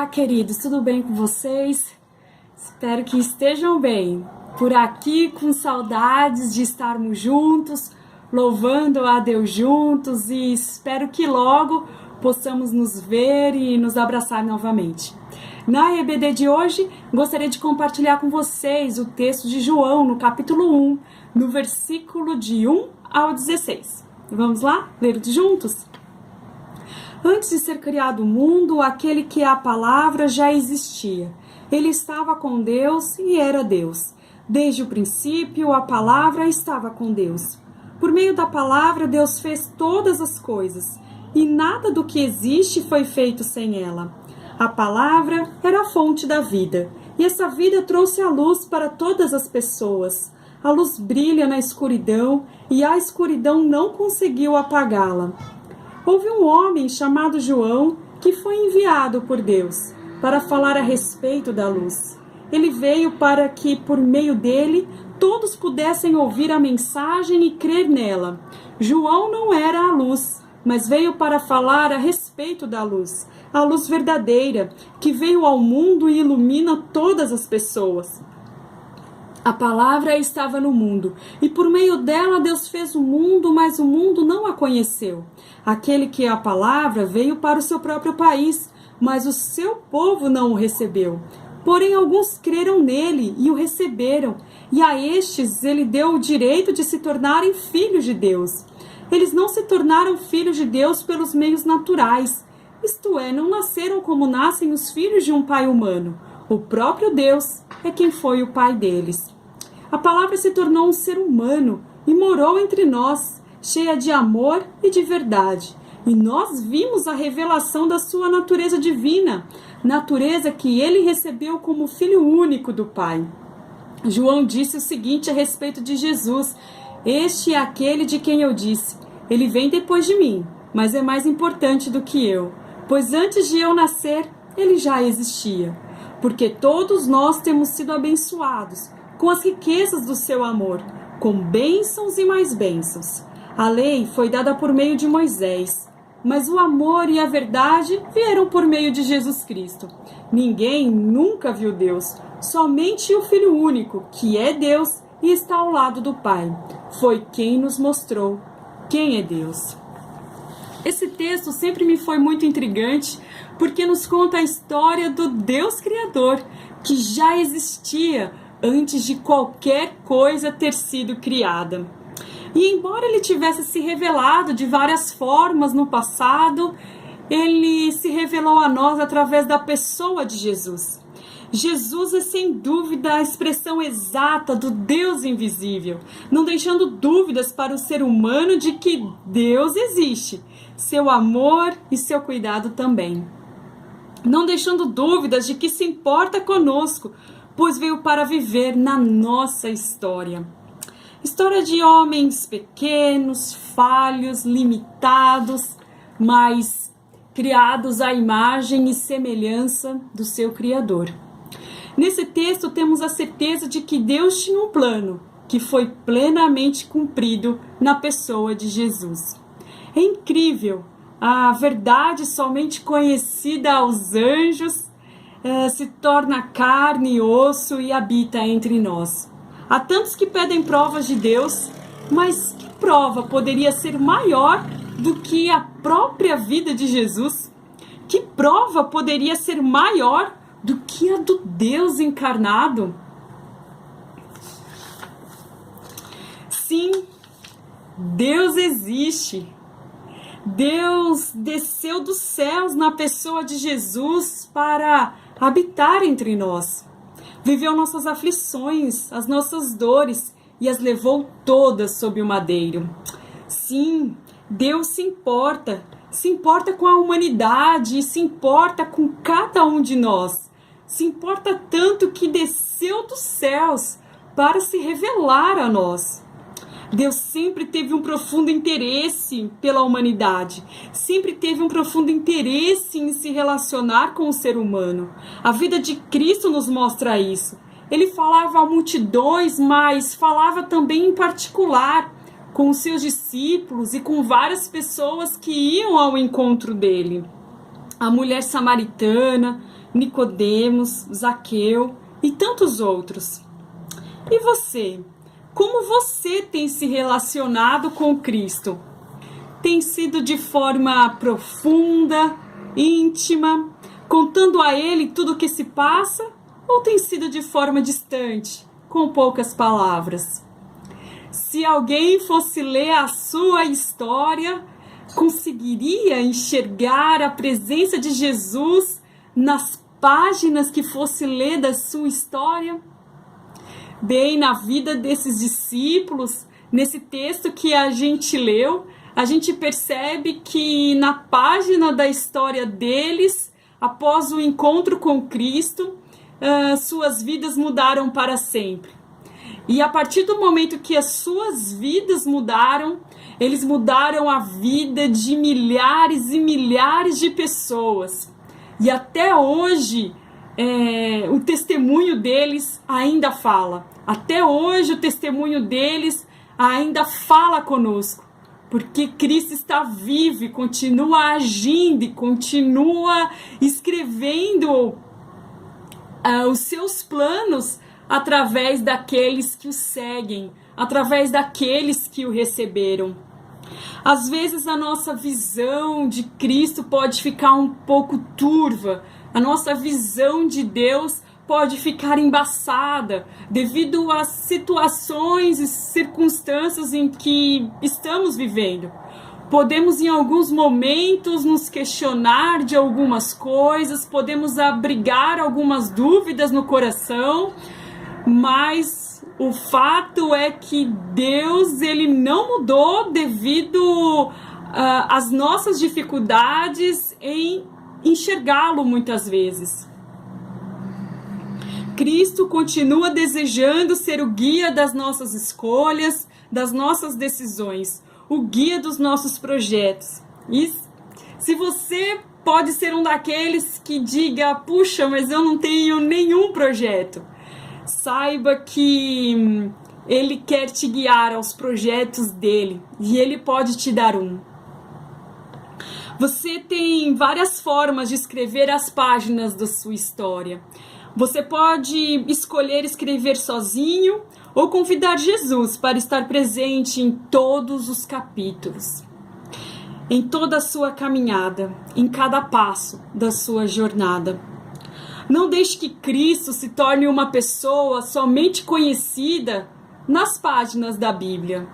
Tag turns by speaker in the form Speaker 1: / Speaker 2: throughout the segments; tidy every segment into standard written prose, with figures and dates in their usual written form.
Speaker 1: queridos, tudo bem com vocês? Espero que estejam bem. Por aqui, com saudades de estarmos juntos, louvando a Deus juntos, e espero que logo possamos nos ver e nos abraçar novamente. Na EBD de hoje, gostaria de compartilhar com vocês o texto de João, no capítulo 1, no versículo de 1 ao 16. Vamos lá? Ler juntos? Antes de ser criado o mundo, aquele que é a palavra já existia. Ele estava com Deus e era Deus. Desde o princípio, a palavra estava com Deus. Por meio da palavra, Deus fez todas as coisas, e nada do que existe foi feito sem ela. A palavra era a fonte da vida, e essa vida trouxe a luz para todas as pessoas. A luz brilha na escuridão, e a escuridão não conseguiu apagá-la. Houve um homem chamado João que foi enviado por Deus para falar a respeito da luz. Ele veio para que, por meio dele, todos pudessem ouvir a mensagem e crer nela. João não era a luz, mas veio para falar a respeito da luz, a luz verdadeira, que veio ao mundo e ilumina todas as pessoas. A palavra estava no mundo, e por meio dela Deus fez o mundo, mas o mundo não a conheceu. Aquele que é a palavra veio para o seu próprio país, mas o seu povo não o recebeu. Porém, alguns creram nele e o receberam, e a estes ele deu o direito de se tornarem filhos de Deus. Eles não se tornaram filhos de Deus pelos meios naturais, isto é, não nasceram como nascem os filhos de um pai humano. O próprio Deus é quem foi o pai deles. A palavra se tornou um ser humano e morou entre nós, cheia de amor e de verdade. E nós vimos a revelação da sua natureza divina, natureza que ele recebeu como filho único do Pai. João disse o seguinte a respeito de Jesus: "Este é aquele de quem eu disse, ele vem depois de mim, mas é mais importante do que eu, pois antes de eu nascer, ele já existia." Porque todos nós temos sido abençoados com as riquezas do seu amor, com bênçãos e mais bênçãos. A lei foi dada por meio de Moisés, mas o amor e a verdade vieram por meio de Jesus Cristo. Ninguém nunca viu Deus, somente o Filho único, que é Deus e está ao lado do Pai, foi quem nos mostrou quem é Deus. Esse texto sempre me foi muito intrigante, porque nos conta a história do Deus Criador, que já existia antes de qualquer coisa ter sido criada. E embora ele tivesse se revelado de várias formas no passado, ele se revelou a nós através da pessoa de Jesus. Jesus é sem dúvida a expressão exata do Deus invisível, não deixando dúvidas para o ser humano de que Deus existe, seu amor e seu cuidado também. Não deixando dúvidas de que se importa conosco, pois veio para viver na nossa história. História de homens pequenos, falhos, limitados, mas criados à imagem e semelhança do seu Criador. Nesse texto temos a certeza de que Deus tinha um plano, que foi plenamente cumprido na pessoa de Jesus. É incrível, a verdade somente conhecida aos anjos se torna carne e osso e habita entre nós. Há tantos que pedem provas de Deus, mas que prova poderia ser maior do que a própria vida de Jesus? Que prova poderia ser maior do que a do Deus encarnado? Sim, Deus existe. Deus desceu dos céus na pessoa de Jesus para habitar entre nós. Viveu nossas aflições, as nossas dores e as levou todas sob o madeiro. Sim, Deus se importa com a humanidade e se importa com cada um de nós. Se importa tanto que desceu dos céus para se revelar a nós. Deus sempre teve um profundo interesse pela humanidade, sempre teve um profundo interesse em se relacionar com o ser humano. A vida de Cristo nos mostra isso. Ele falava a multidões, mas falava também em particular com os seus discípulos e com várias pessoas que iam ao encontro dele. A mulher samaritana, Nicodemos, Zaqueu e tantos outros. E você? Como você tem se relacionado com Cristo? Tem sido de forma profunda, íntima, contando a Ele tudo o que se passa? Ou tem sido de forma distante, com poucas palavras? Se alguém fosse ler a sua história, conseguiria enxergar a presença de Jesus nas páginas que fosse ler da sua história? Bem, na vida desses discípulos, nesse texto que a gente leu, a gente percebe que na página da história deles, após o encontro com Cristo, suas vidas mudaram para sempre. E a partir do momento que as suas vidas mudaram, eles mudaram a vida de milhares e milhares de pessoas. E até hoje, o testemunho deles ainda fala. Até hoje, o testemunho deles ainda fala conosco. Porque Cristo está vivo e continua agindo e continua escrevendo os seus planos através daqueles que o seguem, através daqueles que o receberam. Às vezes a nossa visão de Cristo pode ficar um pouco turva, a nossa visão de Deus pode ficar embaçada devido às situações e circunstâncias em que estamos vivendo. Podemos em alguns momentos nos questionar de algumas coisas, podemos abrigar algumas dúvidas no coração, mas o fato é que Deus, ele não mudou devido às nossas dificuldades em enxergá-lo muitas vezes. Cristo continua desejando ser o guia das nossas escolhas, das nossas decisões, o guia dos nossos projetos. E se você pode ser um daqueles que diga, puxa, mas eu não tenho nenhum projeto, saiba que Ele quer te guiar aos projetos dele e Ele pode te dar um. Você tem várias formas de escrever as páginas da sua história. Você pode escolher escrever sozinho ou convidar Jesus para estar presente em todos os capítulos, em toda a sua caminhada, em cada passo da sua jornada. Não deixe que Cristo se torne uma pessoa somente conhecida nas páginas da Bíblia,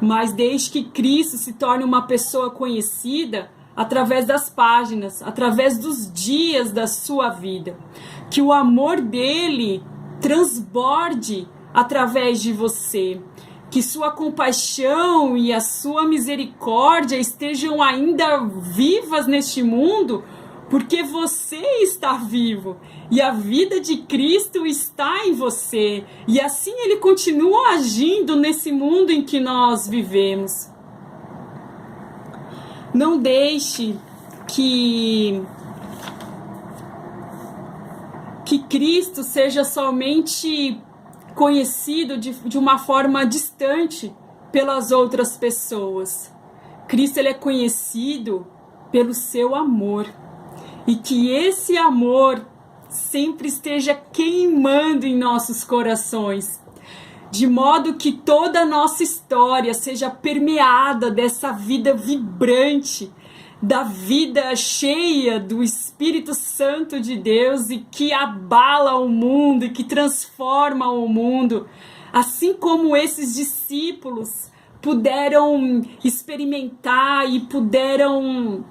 Speaker 1: mas deixe que Cristo se torne uma pessoa conhecida através das páginas, através dos dias da sua vida. Que o amor dele transborde através de você. Que sua compaixão e a sua misericórdia estejam ainda vivas neste mundo, porque você está vivo e a vida de Cristo está em você. E assim ele continua agindo nesse mundo em que nós vivemos. Não deixe que Cristo seja somente conhecido de uma forma distante pelas outras pessoas. Cristo ele é conhecido pelo seu amor. E que esse amor sempre esteja queimando em nossos corações, de modo que toda a nossa história seja permeada dessa vida vibrante, da vida cheia do Espírito Santo de Deus e que abala o mundo e que transforma o mundo, assim como esses discípulos puderam experimentar e puderam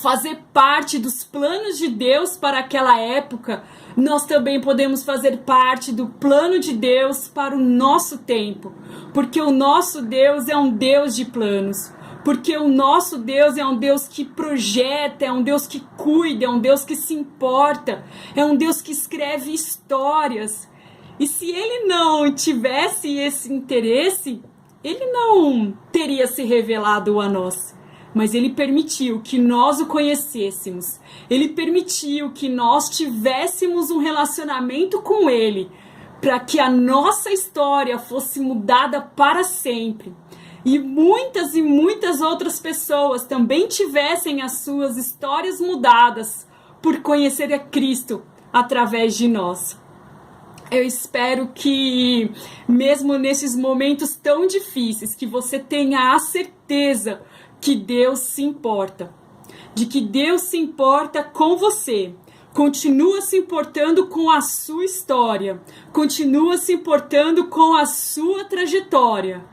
Speaker 1: fazer parte dos planos de Deus para aquela época. Nós também podemos fazer parte do plano de Deus para o nosso tempo, porque o nosso Deus é um Deus de planos, porque o nosso Deus é um Deus que projeta, é um Deus que cuida, é um Deus que se importa, é um Deus que escreve histórias. E se ele não tivesse esse interesse, ele não teria se revelado a nós. Mas ele permitiu que nós o conhecêssemos. Ele permitiu que nós tivéssemos um relacionamento com ele, para que a nossa história fosse mudada para sempre. E muitas outras pessoas também tivessem as suas histórias mudadas por conhecer a Cristo através de nós. Eu espero que, mesmo nesses momentos tão difíceis, que você tenha a certeza que Deus se importa. De que Deus se importa com você. Continua se importando com a sua história. Continua se importando com a sua trajetória.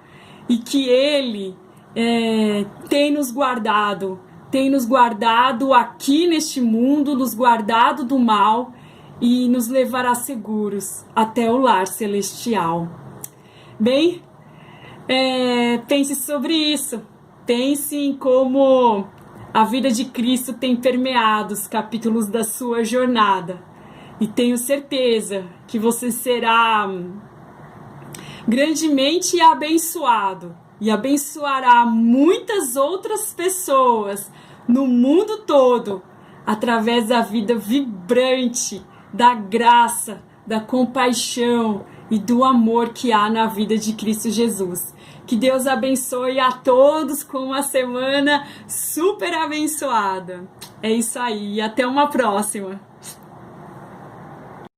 Speaker 1: E que Ele tem nos guardado aqui neste mundo, nos guardado do mal e nos levará seguros até o lar celestial. Bem, pense sobre isso. Pense em como a vida de Cristo tem permeado os capítulos da sua jornada. E tenho certeza que você será grandemente abençoado e abençoará muitas outras pessoas no mundo todo através da vida vibrante, da graça, da compaixão e do amor que há na vida de Cristo Jesus. Que Deus abençoe a todos com uma semana super abençoada. É isso aí, até uma próxima.